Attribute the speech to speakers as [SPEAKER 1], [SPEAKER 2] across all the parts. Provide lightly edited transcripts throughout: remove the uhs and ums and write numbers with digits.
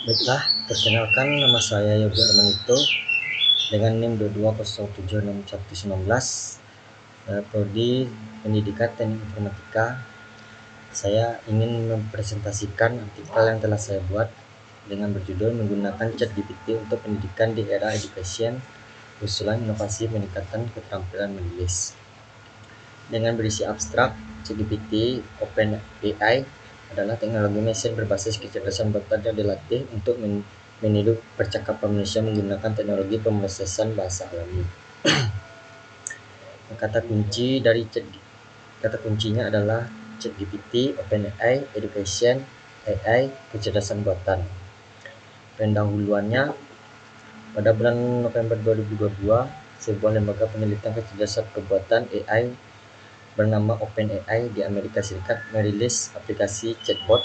[SPEAKER 1] Baiklah, perkenalkan nama saya Yogi Armanito dengan NIM 22076119, Prodi Pendidikan Teknik Informatika. Saya ingin mempresentasikan artikel yang telah saya buat dengan berjudul menggunakan ChatGPT untuk pendidikan di era education, usulan inovasi peningkatan keterampilan menulis. Dengan berisi abstrak, ChatGPT OpenAI adalah teknologi mesin berbasis kecerdasan buatan yang dilatih untuk meniru percakapan manusia menggunakan teknologi pemrosesan bahasa alami. Kata kuncinya adalah ChatGPT, OpenAI, Education, AI, kecerdasan buatan. Pendahuluannya, pada bulan November 2022, sebuah lembaga penelitian kecerdasan buatan AI bernama OpenAI di Amerika Serikat merilis aplikasi chatbot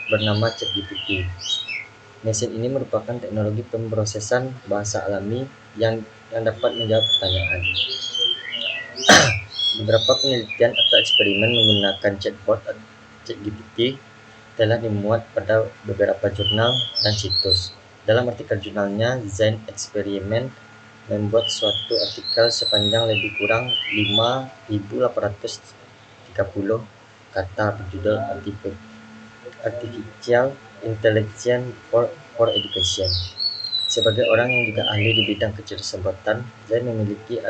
[SPEAKER 1] bernama ChatGPT. Mesin ini merupakan teknologi pemrosesan bahasa alami yang dapat menjawab pertanyaan. Beberapa penelitian atau eksperimen menggunakan chatbot ChatGPT telah dimuat pada beberapa jurnal dan situs. Dalam artikel jurnalnya, Zen Experiment membuat suatu artikel sepanjang lebih kurang 5.830 kata berjudul Artificial Intelligence for Education. Sebagai orang yang juga ahli di bidang kecerdasan buatan, Zen memiliki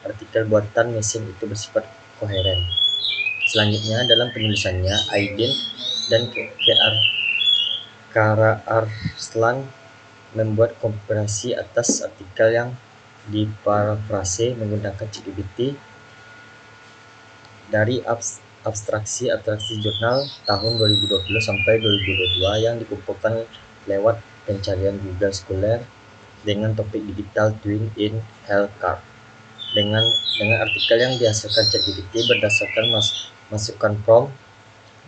[SPEAKER 1] artikel buatan mesin itu bersifat koheren. Selanjutnya, dalam penulisannya, Aydin dan Kara Arslan membuat komparasi atas artikel yang diparafrase menggunakan ChatGPT dari abstraksi jurnal tahun 2020 sampai 2022 yang dikumpulkan lewat pencarian Google Scholar dengan topik Digital Twin in Healthcare. Dengan artikel yang dihasilkan ChatGPT berdasarkan masukan prompt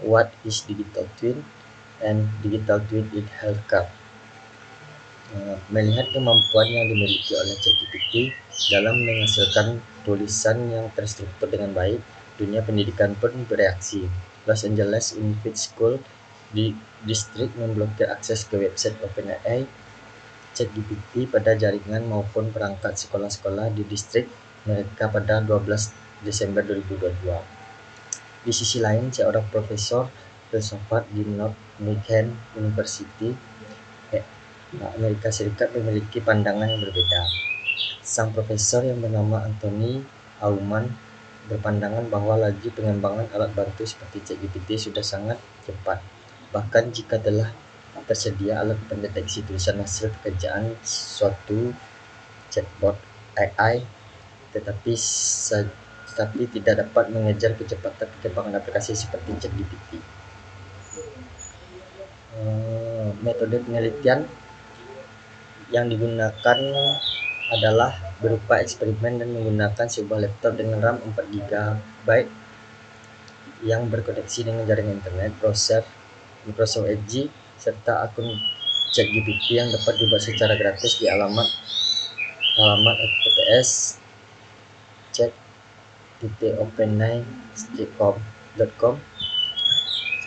[SPEAKER 1] What is Digital Twin and Digital Twin in Healthcare. Melihat kemampuan yang dimiliki oleh ChatGPT dalam menghasilkan tulisan yang terstruktur dengan baik, dunia pendidikan pun bereaksi. Los Angeles Unified School District memblokir akses ke website OpenAI ChatGPT pada jaringan maupun perangkat sekolah-sekolah di distrik mereka pada 12 Desember 2022. Di sisi lain, seorang profesor filsafat di Northwestern University Amerika Serikat memiliki pandangan yang berbeda. Sang profesor yang bernama Anthony Aumann berpandangan bahwa laju pengembangan alat bantu seperti ChatGPT sudah sangat cepat. Bahkan jika telah tersedia alat pendeteksi tulisan hasil pekerjaan suatu chatbot AI, tetapi tidak dapat mengejar kecepatan perkembangan aplikasi seperti ChatGPT. Metode penelitian yang digunakan adalah berupa eksperimen dan menggunakan sebuah laptop dengan RAM 4GB yang berkoneksi dengan jaringan internet, browser Microsoft Edge, serta akun ChatGPT yang dapat dibuat secara gratis di alamat https chat.openai.com.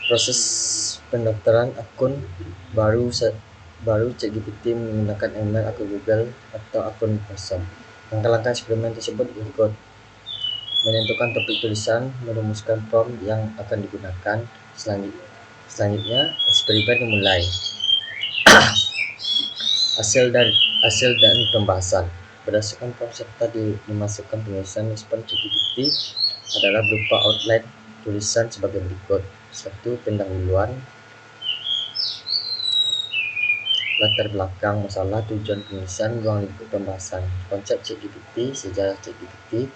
[SPEAKER 1] Proses pendaftaran akun baru ChatGPT menggunakan email, akun Google, atau akun Microsoft. Langkah-langkah eksperimen tersebut berikut: menentukan topik tulisan, merumuskan prompt yang akan digunakan. Selanjutnya, eksperimen dimulai. Hasil dan pembahasan berdasarkan prompt serta dimasukkan penulisan. Respon ChatGPT adalah berupa outline tulisan sebagai berikut: 1. Pendahuluan, latar belakang masalah, tujuan penulisan, ruang lingkup pembahasan, konsep ChatGPT, sejarah ChatGPT,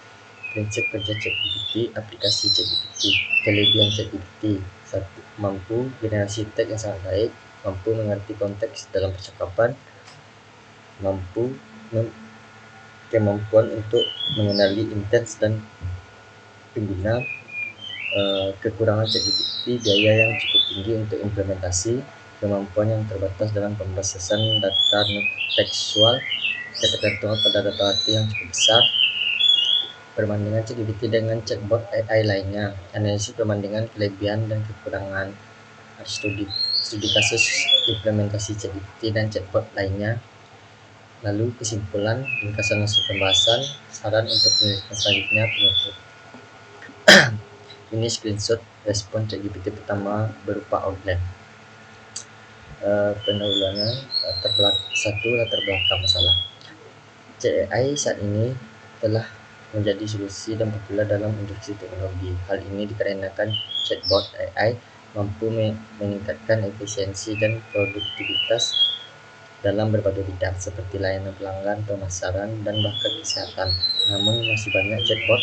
[SPEAKER 1] prinsip kerja ChatGPT, aplikasi ChatGPT. Kelebihan ChatGPT: 1. Mampu generasi teks yang sangat baik, mampu mengerti konteks dalam percakapan, kemampuan untuk mengenali intens dan pengguna. Kekurangan ChatGPT: biaya yang cukup tinggi untuk implementasi, kemampuan yang terbatas dalam pemrosesan data tekstual, ketergantungan pada data arti yang cukup besar. Perbandingan ChatGPT dengan chatbot AI lainnya, analisis perbandingan kelebihan dan kekurangan. studi kasus implementasi ChatGPT dan chatbot lainnya. Lalu kesimpulan, ringkasan masuk pembahasan, saran untuk penyelidikan selanjutnya, penutup. Ini screenshot respon ChatGPT pertama berupa outline. Pendahuluan latar belakang masalah. ChatAI saat ini telah menjadi solusi dan populer dalam industri teknologi. Hal ini dikarenakan chatbot AI mampu meningkatkan efisiensi dan produktivitas dalam berbagai bidang seperti layanan pelanggan, pemasaran, dan bahkan kesehatan. Namun masih banyak chatbot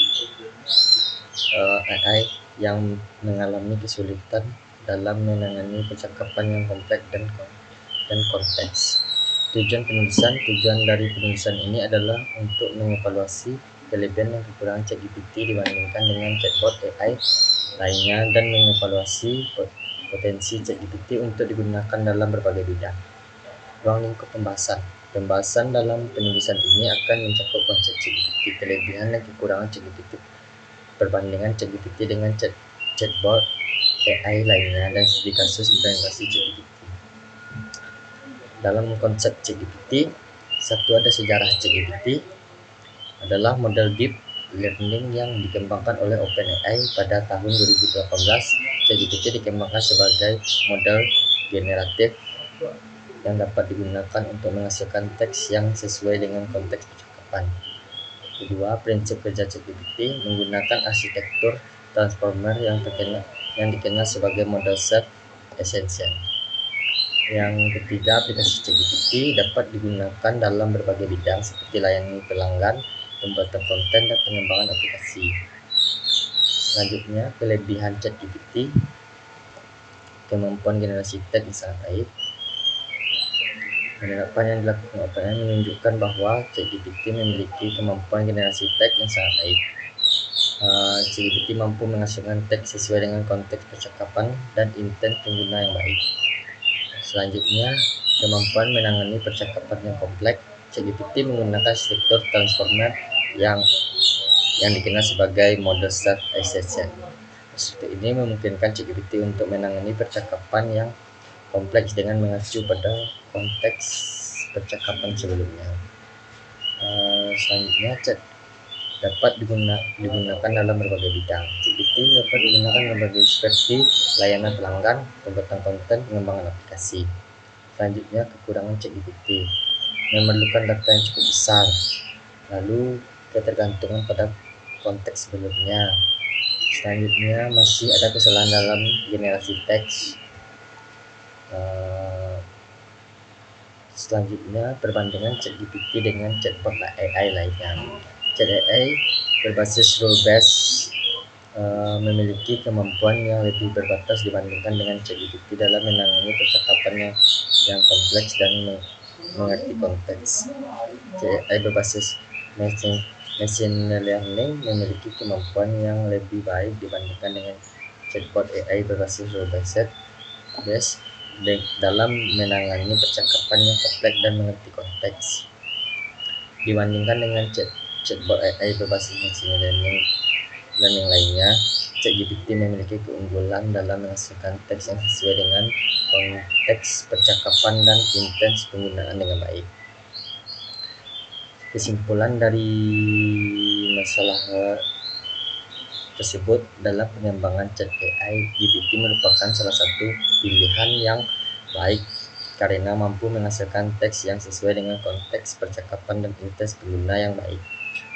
[SPEAKER 1] AI yang mengalami kesulitan dalam menangani percakapan yang kompleks dan konteks. Tujuan dari penulisan ini adalah untuk mengevaluasi kelebihan dan kekurangan ChatGPT dibandingkan dengan chatbot AI lainnya dan mengevaluasi potensi ChatGPT untuk digunakan dalam berbagai bidang. Ruang lingkup pembahasan. Pembahasan dalam penulisan ini akan mencakup konsep ChatGPT, kelebihan dan kekurangan ChatGPT, perbandingan ChatGPT dengan chatbot AI lainnya, dan studi kasus implementasi ChatGPT. Dalam konsep ChatGPT, satu ada sejarah. ChatGPT adalah model deep learning yang dikembangkan oleh OpenAI pada tahun 2018. ChatGPT dikembangkan sebagai model generatif yang dapat digunakan untuk menghasilkan teks yang sesuai dengan konteks percakapan. Kedua, prinsip kerja ChatGPT menggunakan arsitektur transformer yang dikenal sebagai model set essential. Yang ketiga, aplikasi ChatGPT dapat digunakan dalam berbagai bidang seperti layanan pelanggan, pembuatan konten, dan pengembangan aplikasi. Selanjutnya, kelebihan ChatGPT, kemampuan generasi teks yang sangat baik. Penerapan yang dilakukan OpenAI menunjukkan bahwa ChatGPT memiliki kemampuan generasi teks yang sangat baik. ChatGPT mampu menghasilkan teks sesuai dengan konteks percakapan dan intent pengguna yang baik. Selanjutnya, kemampuan menangani percakapan yang kompleks. ChatGPT menggunakan struktur transformer yang dikenal sebagai model set essential. Struktur ini memungkinkan ChatGPT untuk menangani percakapan yang kompleks dengan mengacu pada konteks percakapan sebelumnya. Selanjutnya, chat dapat digunakan dalam berbagai bidang. ChatGPT dapat digunakan dalam berbagai seperti layanan pelanggan, pembuatan konten, pengembangan aplikasi. Selanjutnya, kekurangan ChatGPT, memerlukan data yang cukup besar, lalu ketergantungan pada konteks sebelumnya. Selanjutnya, masih ada kesalahan dalam generasi teks. Selanjutnya, perbandingan ChatGPT dengan chatbot AI lainnya. ChatAI berbasis rule-based memiliki kemampuan yang lebih terbatas dibandingkan dengan ChatGPT dalam menangani percakapan yang kompleks dan mengerti konteks. ChatAI berbasis machine learning memiliki kemampuan yang lebih baik dibandingkan dengan chatbot AI berbasis rule-based dalam menangani percakapan yang kompleks dan mengerti konteks. Dibandingkan dengan chatbot AI berbasis machine learning lainnya, ChatGPT memiliki keunggulan dalam menghasilkan teks yang sesuai dengan konteks percakapan dan intens penggunaan dengan baik. Kesimpulan dari masalah tersebut, dalam pengembangan chat AI, GPT merupakan salah satu pilihan yang baik karena mampu menghasilkan teks yang sesuai dengan konteks percakapan dan intens pengguna yang baik.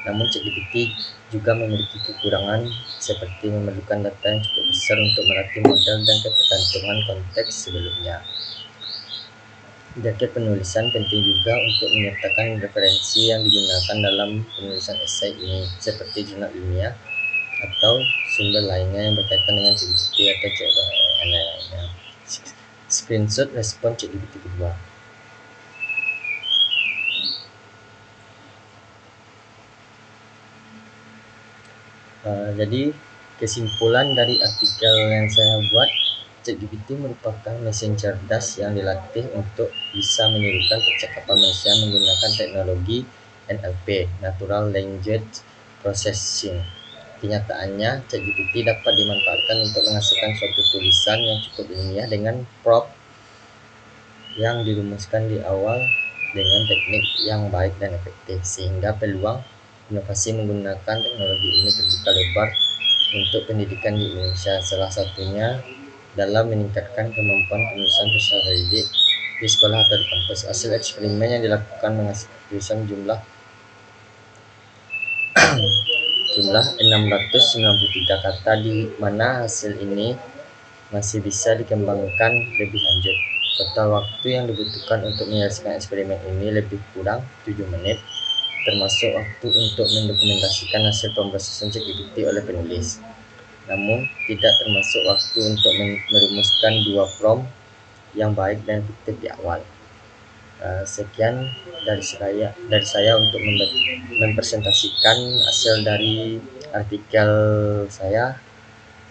[SPEAKER 1] Namun ChatGPT juga memiliki kekurangan seperti memerlukan data yang cukup besar untuk melatih model dan ketergantungan konteks sebelumnya. Jaket penulisan penting juga untuk menyertakan referensi yang digunakan dalam penulisan esai ini, seperti jurnal ilmiah atau sumber lainnya yang berkaitan dengan ChatGPT atau chatbot lainnya. Screenshot respon ChatGPT kedua. Jadi kesimpulan dari artikel yang saya buat, ChatGPT merupakan mesin cerdas yang dilatih untuk bisa menirukan percakapan manusia menggunakan teknologi NLP, Natural Language Processing. Kenyataannya, ChatGPT dapat dimanfaatkan untuk menghasilkan suatu tulisan yang cukup ilmiah dengan prompt yang dirumuskan di awal dengan teknik yang baik dan efektif, sehingga peluang inovasi menggunakan teknologi ini terbuka lebar untuk pendidikan di Indonesia. Salah satunya dalam meningkatkan kemampuan penulisan peserta didik di sekolah atau di kampus. Hasil eksperimen yang dilakukan menghasilkan tulisan jumlah 693 kata, di mana hasil ini masih bisa dikembangkan lebih lanjut. Total waktu yang dibutuhkan untuk menyelesaikan eksperimen ini lebih kurang 7 menit, termasuk waktu untuk mendokumentasikan hasil pemrosesan ChatGPT oleh penulis. Namun, tidak termasuk waktu untuk merumuskan 2 prompt yang baik dan efektif di awal. Sekian dari saya untuk mempresentasikan hasil dari artikel saya.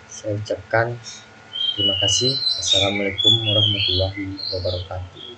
[SPEAKER 1] Saya ucapkan terima kasih. Assalamualaikum warahmatullahi wabarakatuh.